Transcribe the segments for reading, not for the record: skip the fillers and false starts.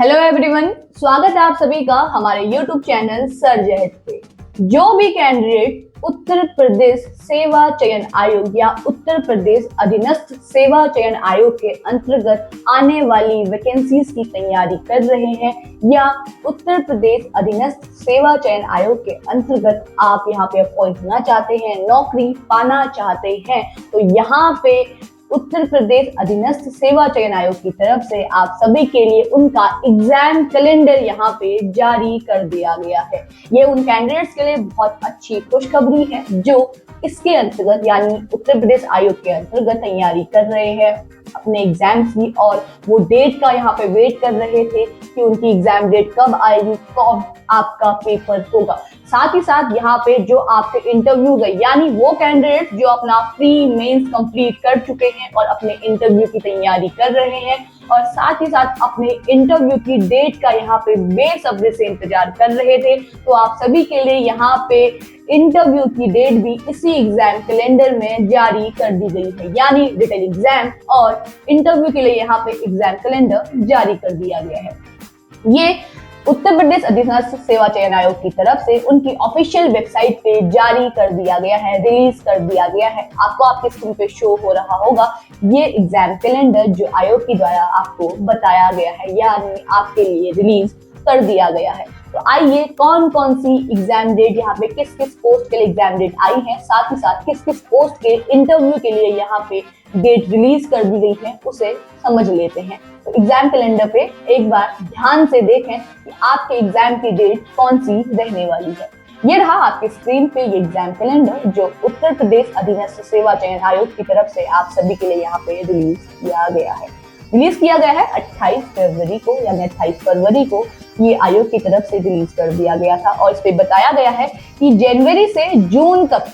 Hello everyone, स्वागत है आप सभी का हमारे यूट्यूब चैनल सर्च एट पे। जो भी कैंडिडेट उत्तर प्रदेश सेवा चयन आयोग या उत्तर प्रदेश अधीनस्थ सेवा चयन आयोग के अंतर्गत आने वाली वैकेंसीज की तैयारी कर रहे हैं या उत्तर प्रदेश अधीनस्थ सेवा चयन आयोग के अंतर्गत आप यहाँ पे अपॉइंट होना चाहते हैं, नौकरी पाना चाहते हैं, तो यहाँ पे उत्तर प्रदेश अधीनस्थ सेवा चयन आयोग की तरफ से आप सभी के लिए उनका एग्जाम कैलेंडर यहाँ पे जारी कर दिया गया है। ये उन कैंडिडेट्स के लिए बहुत अच्छी खुशखबरी है जो इसके अंतर्गत यानी उत्तर प्रदेश आयोग के अंतर्गत तैयारी कर रहे हैं अपने एग्जाम्स की, और वो डेट का यहाँ पे वेट कर रहे थे कि उनकी एग्जाम डेट कब आएगी, कब आपका पेपर होगा। साथ ही साथ यहाँ पे जो आपके इंटरव्यू गए यानी वो कैंडिडेट जो अपना प्री मेंस कंप्लीट कर चुके हैं और अपने इंटरव्यू की तैयारी कर रहे हैं और साथ ही साथ अपने इंटरव्यू की डेट का यहाँ पे बेसब्री से इंतजार कर रहे थे, तो आप सभी के लिए यहाँ पे इंटरव्यू की डेट भी इसी एग्जाम कैलेंडर में जारी कर दी गई है। यानी रिटन एग्जाम और इंटरव्यू के लिए यहाँ पे एग्जाम कैलेंडर जारी कर दिया गया है। ये उत्तर प्रदेश अधीनस्थ सेवा चयन आयोग की तरफ से उनकी ऑफिशियल वेबसाइट पे जारी कर दिया गया है, रिलीज कर दिया गया है। आपको आपके स्क्रीन पे शो हो रहा होगा ये एग्जाम कैलेंडर जो आयोग के द्वारा आपको बताया गया है यानी आपके लिए रिलीज कर दिया गया है। तो आइए कौन कौन सी एग्जाम डेट यहाँ पे किस किस पोस्ट के लिए एग्जाम डेट आई है, साथ ही साथ किस किस पोस्ट के इंटरव्यू के लिए यहाँ पे डेट रिलीज कर दी गई है उसे समझ लेते हैं। तो एग्जाम कैलेंडर पे एक बार ध्यान से देखें कि आपके एग्जाम की डेट कौन सी रहने वाली है। ये रहा आपके स्क्रीन पे ये एग्जाम कैलेंडर जो उत्तर प्रदेश अधीनस्थ सेवा चयन आयोग की तरफ से आप सभी के लिए यहाँ पे रिलीज किया गया है। रिलीज किया गया है 28 फरवरी को, यानी 28 फरवरी को ये आयोग की तरफ से रिलीज कर दिया गया था और इस पे बताया गया है कि जनवरी से जून तक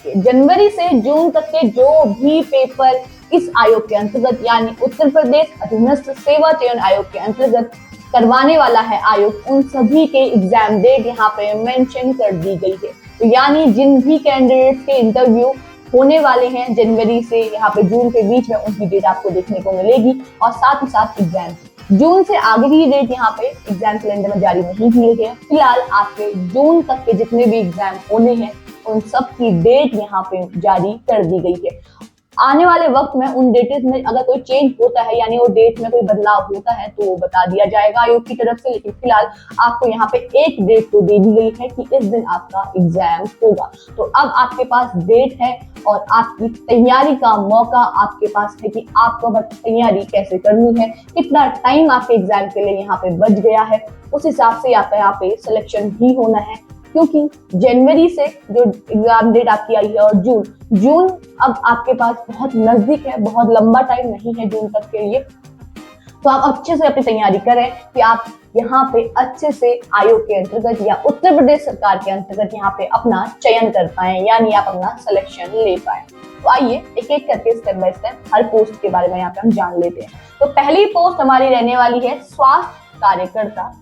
के जो भी पेपर इस आयोग के अंतर्गत यानी उत्तर प्रदेश अधीनस्थ सेवा चयन आयोग के अंतर्गत करवाने वाला है आयोग, उन सभी के एग्जाम डेट यहाँ पे मेंशन कर दी गई है। तो यानी जिन भी कैंडिडेट्स के इंटरव्यू होने वाले हैं जनवरी से यहाँ पे जून के बीच में उनकी डेट आपको देखने को मिलेगी और साथ ही साथ एग्जाम जून से आगे की डेट यहाँ पे एग्जाम कैलेंडर में जारी नहीं किए गए। फिलहाल आपके जून तक के जितने भी एग्जाम होने हैं उन सब की डेट यहाँ पे जारी कर दी गई है। आने वाले वक्त में उन डेट्स में अगर कोई चेंज होता है यानी वो डेट में कोई बदलाव होता है तो वो बता दिया जाएगा आयोग की तरफ से, लेकिन फिलहाल आपको यहाँ पे एक डेट तो दे दी गई है कि इस दिन आपका एग्जाम होगा। तो अब आपके पास डेट है और आपकी तैयारी का मौका आपके पास है कि आपको तैयारी कैसे करनी है, कितना टाइम आपके एग्जाम के लिए यहाँ पे बच गया है, उस हिसाब से आपका यहाँ पे सिलेक्शन भी होना है। क्योंकि जनवरी से जो एग्जाम डेट आपकी आई है और जून अब आपके पास बहुत नजदीक है, बहुत लंबा टाइम नहीं है जून तक के लिए, तो आप अच्छे से अपनी तैयारी करें कि आप यहाँ पे अच्छे से आयोग के अंतर्गत या उत्तर प्रदेश सरकार के अंतर्गत यहाँ पे अपना चयन कर पाए यानी आप अपना सिलेक्शन ले पाए। तो आइए एक एक करके step by step her post के बारे में यहाँ पे हम जान लेते हैं। तो पहली पोस्ट हमारी रहने वाली है स्वास्थ्य कार्यकर्ता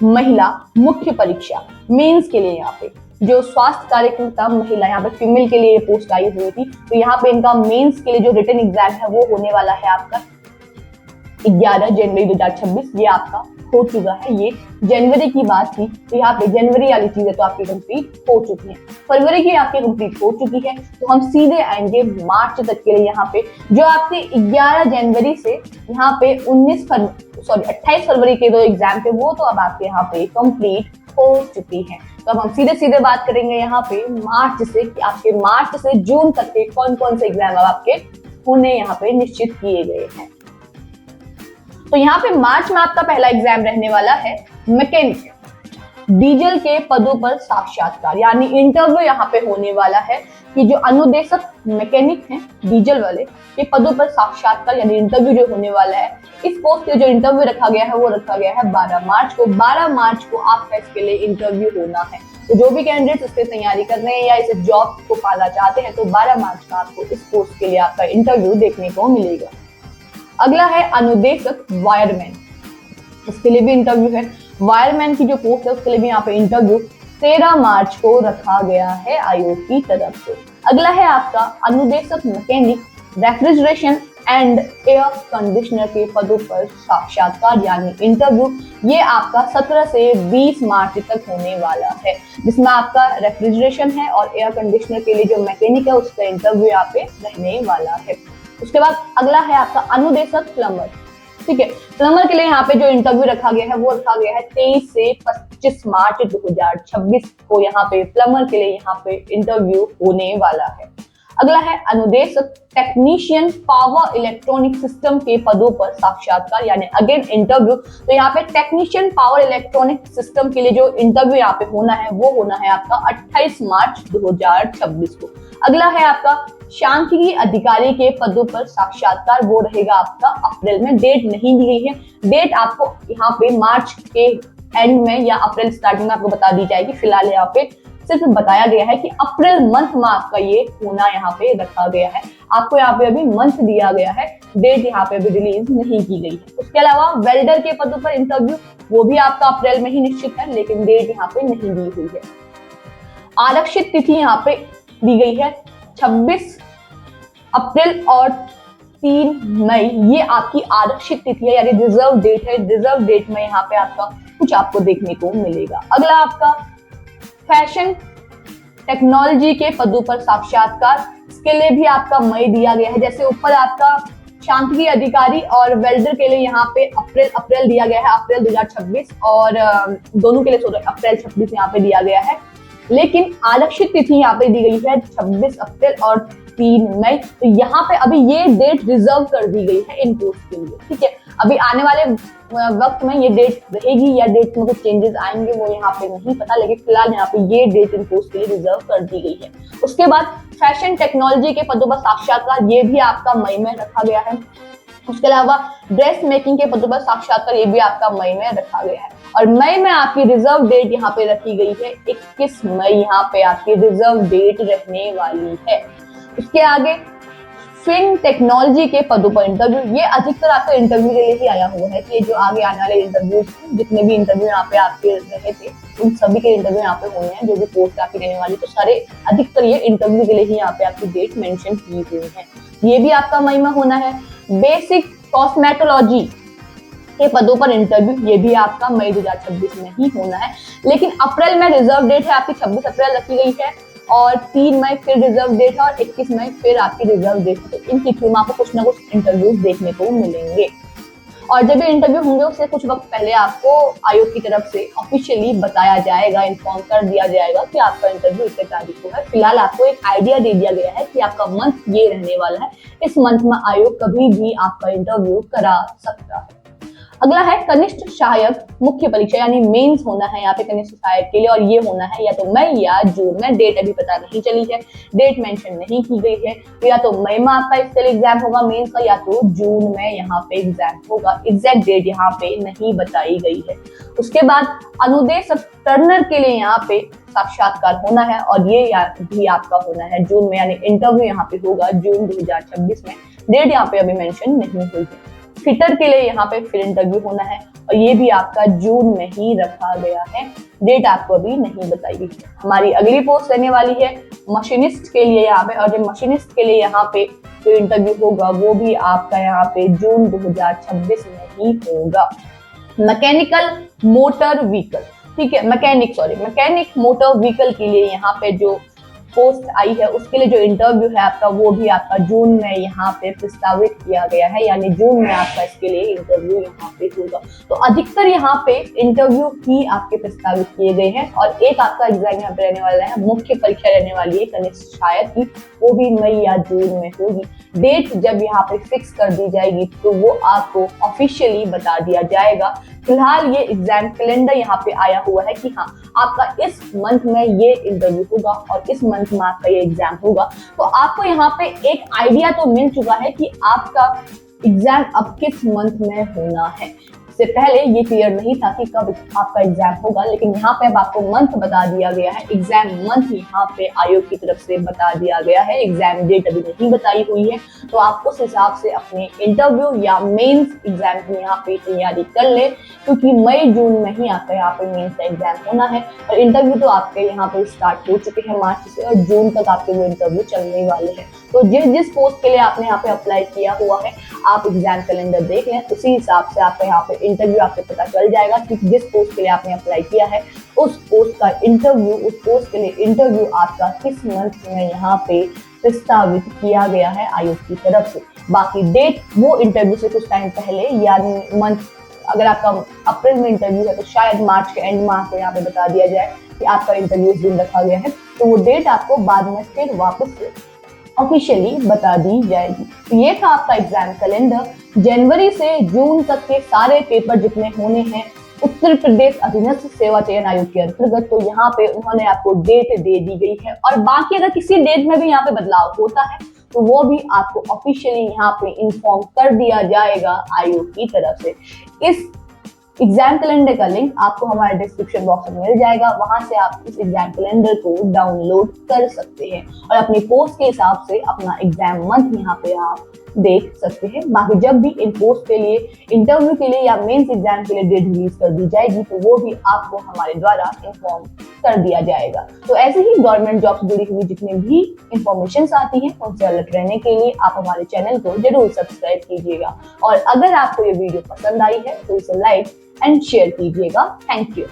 महिला मुख्य परीक्षा मेंस के लिए। यहाँ पे जो स्वास्थ्य कार्यकर्ता महिला यहाँ पे फीमेल के लिए पोस्ट आई हुई थी, तो यहाँ पे इनका मेंस के लिए जो रिटन एग्जाम है वो होने वाला है आपका 11 जनवरी 2026। ये आपका हो चुका है, ये जनवरी की बात थी, तो यहाँ पे जनवरी वाली चीजें तो आपकी कंप्लीट हो चुकी है, फरवरी की आपकी कंप्लीट हो चुकी है। तो हम सीधे आएंगे मार्च तक के लिए। यहाँ पे जो आपके 11 जनवरी से यहाँ पे 28 फरवरी के जो एग्जाम थे वो तो अब आपके यहाँ पे कंप्लीट हो चुकी है। तो अब हम सीधे सीधे बात करेंगे यहाँ पे मार्च से कि आपके मार्च से जून तक के कौन कौन से एग्जाम अब आपके होने यहाँ पे निश्चित किए गए हैं। तो यहाँ पे मार्च में आपका पहला एग्जाम रहने वाला है मैकेनिक डीजल के पदों पर साक्षात्कार, यानी इंटरव्यू यहाँ पे होने वाला है कि जो अनुदेशक मैकेनिक हैं डीजल वाले के पदों पर साक्षात्कार यानी इंटरव्यू जो होने वाला है, इस पोस्ट के जो इंटरव्यू रखा गया है वो रखा गया है 12 मार्च को। 12 मार्च को आपका इसके लिए इंटरव्यू होना है। तो जो भी कैंडिडेट इसके तैयारी कर रहे हैं या इस जॉब को पाना चाहते हैं तो 12 मार्च का आपको इस पोस्ट के लिए आपका इंटरव्यू देखने को मिलेगा। अगला है अनुदेशक वायरमैन, इसके लिए भी इंटरव्यू है। वायरमैन की जो पोस्ट है उसके लिए भी यहाँ पे इंटरव्यू 13 मार्च को रखा गया है आयोग की तरफ से। अगला है आपका अनुदेशक mechanic refrigeration and air conditioner के पदों पर साक्षात्कार यानी इंटरव्यू, ये आपका 17 से 20 मार्च तक होने वाला है, जिसमें आपका रेफ्रिजरेशन है और एयर कंडीशनर के लिए जो मैकेनिक है उसका इंटरव्यू यहाँ पे रहने वाला है। उसके बाद अगला है आपका अनुदेशक प्लम्बर। ठीक है, प्लम्बर के लिए यहाँ पे जो इंटरव्यू रखा गया है वो रखा गया है 23 से 25 मार्च 2026 को यहाँ पे प्लम्बर के लिए यहाँ पे इंटरव्यू होने वाला है। अगला है अनुदेशक टेक्नीशियन पावर इलेक्ट्रॉनिक सिस्टम के पदों पर साक्षात्कार यानी अगेन इंटरव्यू। तो यहाँ पे टेक्नीशियन पावर इलेक्ट्रॉनिक सिस्टम के लिए जो इंटरव्यू यहाँ पे होना है वो होना है आपका 28 मार्च 2026 को। अगला है आपका सांख्यिकी अधिकारी के पदों पर साक्षात्कार, वो रहेगा आपका अप्रैल में। डेट नहीं दी गई है, डेट आपको यहाँ पे मार्च के एंड में या अप्रैल स्टार्टिंग में आपको बता दी जाएगी। फिलहाल यहाँ पे सिर्फ बताया गया है कि अप्रैल मंथ में आपका ये होना यहाँ पे रखा गया है। आपको यहाँ पे अभी मंथ दिया गया है, डेट यहाँ पे अभी रिलीज नहीं की गई है। उसके अलावा वेल्डर के पदों पर इंटरव्यू, वो भी आपका अप्रैल में ही निश्चित है, लेकिन डेट यहाँ पे नहीं दी हुई है। आरक्षित तिथि यहाँ पे दी गई है 26 अप्रैल और 3 मई, ये आपकी आरक्षित तिथि है यानी रिजर्व डेट है। रिजर्व डेट में यहाँ पे आपका कुछ आपको देखने को मिलेगा। अगला आपका फैशन टेक्नोलॉजी के पदों पर साक्षात्कार, इसके लिए भी आपका मई दिया गया है। जैसे ऊपर आपका सांख्यिकी अधिकारी और वेल्डर के लिए यहाँ पे अप्रैल दिया गया है, अप्रैल 2026, और दोनों के लिए अप्रैल 26 यहाँ पे दिया गया है। लेकिन आरक्षित तिथि यहाँ पे दी गई है 26 अप्रैल और 3 मई। तो यहाँ पे अभी ये डेट रिजर्व कर दी गई है इन पोस्ट के लिए। ठीक है, अभी आने वाले वक्त में ये डेट रहेगी या डेट में कुछ चेंजेस आएंगे वो यहाँ पे नहीं पता, लेकिन फिलहाल यहाँ पे ये डेट इन पोस्ट के लिए रिजर्व कर दी गई है। उसके बाद फैशन टेक्नोलॉजी के पदों पर साक्षात्कार, ये भी आपका मई में रखा गया है। उसके अलावा ड्रेस मेकिंग के पदों पर साक्षात्कार, ये भी आपका मई में रखा गया है। और मई में आपकी रिजर्व डेट यहाँ पे रखी गई है 21 मई, यहाँ पे आपकी रिजर्व डेट रहने वाली है। उसके आगे फिन टेक्नोलॉजी के पदों पर इंटरव्यू, ये अधिकतर आपका इंटरव्यू के लिए ही आया हुआ है कि जो आगे आने वाले इंटरव्यू, जितने भी इंटरव्यू यहाँ पे आपके रहे थे उन सभी के इंटरव्यू यहाँ पे होने हैं, जो भी पोस्ट आपकी रहने वाली, तो सारे अधिकतर ये इंटरव्यू के लिए ही यहाँ पे आपकी डेट मेंशन की हुई है। ये भी आपका मई में होना है। बेसिक कॉस्मेटोलॉजी के पदों पर इंटरव्यू, ये भी आपका मई 2026 में ही होना है, लेकिन अप्रैल में रिजर्व डेट है आपकी 26 अप्रैल रखी गई है, और 3 मई फिर रिजर्व डेट है, और 21 मई फिर आपकी रिजर्व डेट है। तो इन तिथियों में आपको कुछ ना कुछ इंटरव्यूज देखने को मिलेंगे। और जब भी इंटरव्यू होंगे उससे कुछ वक्त पहले आपको आयोग की तरफ से ऑफिशियली बताया जाएगा, इन्फॉर्म कर दिया जाएगा कि आपका इंटरव्यू इतने तारीख को है। फिलहाल आपको एक आइडिया दे दिया गया है कि आपका मंथ ये रहने वाला है, इस मंथ में आयोग कभी भी आपका इंटरव्यू करा सकता है। अगला है कनिष्ठ सहायक मुख्य परीक्षा यानी मेंस होना है यहाँ पे कनिष्ठ सहायक के लिए, और ये होना है या तो मई या जून में। डेट अभी पता नहीं चली है, डेट मेंशन नहीं की गई है, तो या तो मई में आपका इसके लिए एग्जाम होगा मेंस का, या तो जून में यहाँ पे एग्जाम होगा। एग्जैक्ट डेट यहाँ पे नहीं बताई गई है। उसके बाद अनुदेशक टर्नर के लिए यहाँ पे साक्षात्कार होना है, और ये भी आपका होना है जून में, यानी इंटरव्यू यहाँ पे होगा जून 2026 में। डेट यहाँ पे अभी मेंशन नहीं हुई है। फिटर के लिए यहाँ पे फिर इंटरव्यू होना है, और ये भी आपका जून में ही रखा गया है, डेट आपको अभी नहीं बताई गई है। हमारी अगली पोस्ट रहने वाली है मशीनिस्ट के लिए यहाँ पे, और जो मशीनिस्ट के लिए यहाँ पे जो इंटरव्यू होगा वो भी आपका यहाँ पे जून 2026 में ही होगा। मैकेनिकल मोटर व्हीकल, ठीक है, मैकेनिक मोटर व्हीकल के लिए यहाँ पे जो पोस्ट आई है उसके लिए जो इंटरव्यू है आपका वो भी आपका जून में यहाँ पे प्रस्तावित किया गया है, यानी जून में आपका इसके लिए इंटरव्यू यहाँ पे होगा। तो अधिकतर यहाँ पे इंटरव्यू ही आपके प्रस्तावित किए गए हैं, और एक आपका एग्जाम यहाँ पे रहने वाला है, मुख्य परीक्षा रहने वाली है कनिष्ठ सहायक की, वो भी मई या जून में होगी। डेट जब यहाँ पे फिक्स कर दी जाएगी तो वो आपको ऑफिशियली बता दिया जाएगा। फिलहाल ये एग्जाम कैलेंडर यहाँ पे आया हुआ है कि हाँ आपका इस मंथ में ये इंटरव्यू होगा और इस मंथ में आपका ये एग्जाम होगा। तो आपको यहाँ पे एक आइडिया तो मिल चुका है कि आपका एग्जाम अब किस मंथ में होना है। इससे पहले ये क्लियर नहीं था कि कब आपका एग्जाम होगा, लेकिन यहाँ पे अब आपको मंथ बता दिया गया है, एग्जाम मंथ यहाँ पे आयोग की तरफ से बता दिया गया है। एग्जाम डेट अभी नहीं बताई हुई है, तो आप उस हिसाब से अपने इंटरव्यू या मेंस एग्जाम की यहाँ पे तैयारी कर ले, क्योंकि मई जून में ही आपका यहाँ पे मेंस का एग्जाम होना है, और इंटरव्यू तो आपके यहाँ पे स्टार्ट हो चुके हैं मार्च से, और जून तक आपके वो इंटरव्यू चलने वाले हैं। तो जिस जिस पोस्ट के लिए आपने यहाँ पे अप्लाई किया हुआ है आप एग्जाम कैलेंडर देख लें, उसी हिसाब से आपको यहाँ पे इंटरव्यू आपको पता चल जाएगा कि जिस पोस्ट के लिए आपने अप्लाई किया है उस पोस्ट का इंटरव्यू, उस पोस्ट के लिए इंटरव्यू आपका किस मंथ में यहाँ पे प्रस्तावित किया गया है आयोग की तरफ से। बाकी डेट वो इंटरव्यू से कुछ टाइम पहले, यानी मंथ, अगर आपका अप्रैल में इंटरव्यू है तो शायद मार्च के एंड में आपको यहाँ पे बता दिया जाए कि आपका इंटरव्यू इस दिन रखा गया है, तो वो डेट आपको बाद में फिर वापस से ऑफिशियली बता दी जाएगी। तो ये था आपका एग्जाम कैलेंडर। जनवरी से जून तक के सारे पेपर जितने होने हैं उत्तर प्रदेश अधीनस्थ सेवा चयन आयोग के अंतर्गत, तो यहाँ पे उन्होंने आपको डेट दे दी गई है। और बाकी अगर किसी डेट में भी यहाँ पे बदलाव होता है तो वो भी आपको ऑफिशियली यहाँ पे इन्फॉर्म कर दिया जाएगा आयोग की तरफ से। इस एग्जाम कैलेंडर का लिंक आपको हमारे डिस्क्रिप्शन बॉक्स में मिल जाएगा, वहां से आप इस एग्जाम कैलेंडर को डाउनलोड कर सकते हैं और अपनी पोस्ट के हिसाब से अपना एग्जाम मंथ यहाँ पे आप देख सकते हैं। बाकी जब भी इन पोस्ट के लिए, इंटरव्यू के लिए या मेंस एग्जाम के लिए डेट रिलीज कर दी जाएगी तो वो भी आपको हमारे द्वारा इन्फॉर्म कर दिया जाएगा। तो ऐसे ही गवर्नमेंट जॉब से जुड़ी हुई जितनी भी इंफॉर्मेशन आती हैं उनसे अलर्ट रहने के लिए आप हमारे चैनल को जरूर सब्सक्राइब कीजिएगा। और अगर आपको ये वीडियो पसंद आई है तो इसे लाइक एंड शेयर कीजिएगा। Thank you.